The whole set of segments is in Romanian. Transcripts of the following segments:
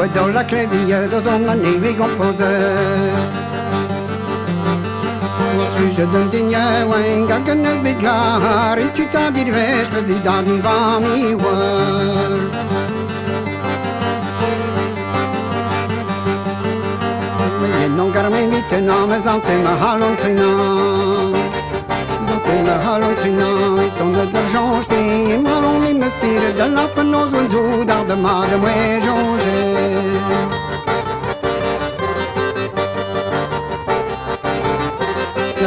toi dans la clavier, dans un année composeur. Je donne des niais, ouais, gagnez biglar, et tu t'as dit, je président du Vami, non garmi vite no me zante ma halon trina zante ma halon trina et ton de jange et malon li me spire de la penos ou dans de ma de moi jange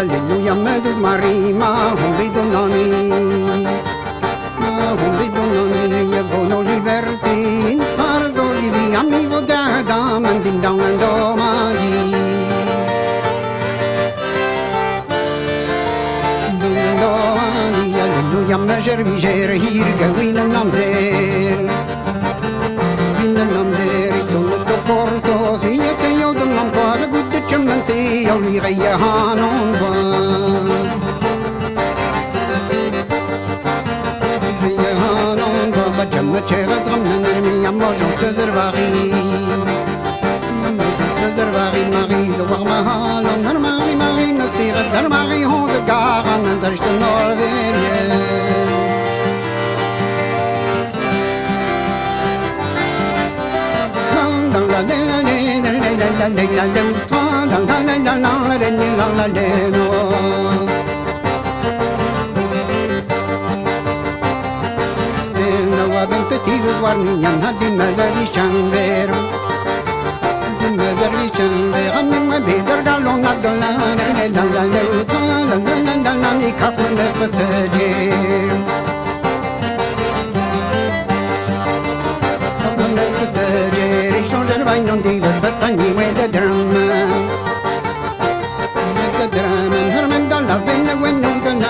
Alléluia me douce Marie ma hombi donani ma hombi donani e vono liberti parzo di via mi voda da mandin down and domani Alléluia me gerviger hirga wina namzer wina namzer itono do portos via te io do non qua gudde chemansi io li reia hanon va reia hanon va bajam chera dramna mi ammo jo tezervari Marie zo war ma halon har Marie mastira dar Marie hose garan an der ist Norwegie ben petit was war ni an hat die mazali chamber Ramène-moi bidar galon à de la ni casse mon esthétique Casse mon esthétique Change le bain non dit les bastani ouais de drame De drame Hermen dans las benne when nous en la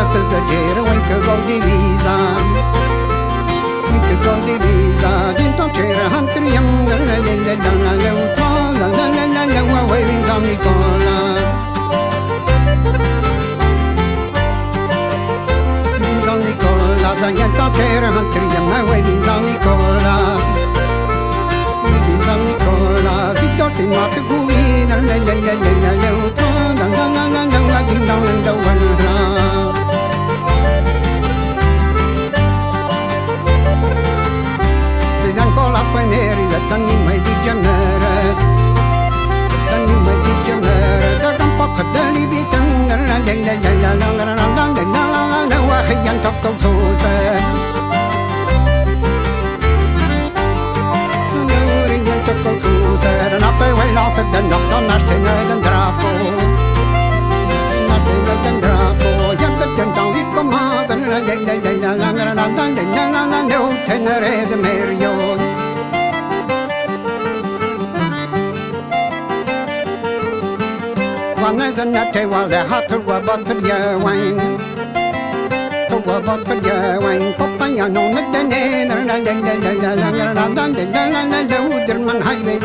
Astăzi zăgeră, uite gol divisa Uite gol divisa Din tot ce răham triam La-la-la-la-la-leu La-la-la-la-la-leu Uai vin San Nicola Vin San Nicola Din tot ce răham triam Uai vin San Nicola Vin San Nicola Zi tot te moarte cu vina La-la-la-la-la-leu La-la-la-la-la-leu Din San Nicola Ancora poi neri da tanni mai di gemere da campo che li bitan la wahiyan tocco tose Nuriyan tocco tose na poi la se da no nasce nel drapo yanda tenta vi comasa la tenere merio Quando è nata guarda hatto guarda via wine to guarda via wine papaya non ne la uderman highways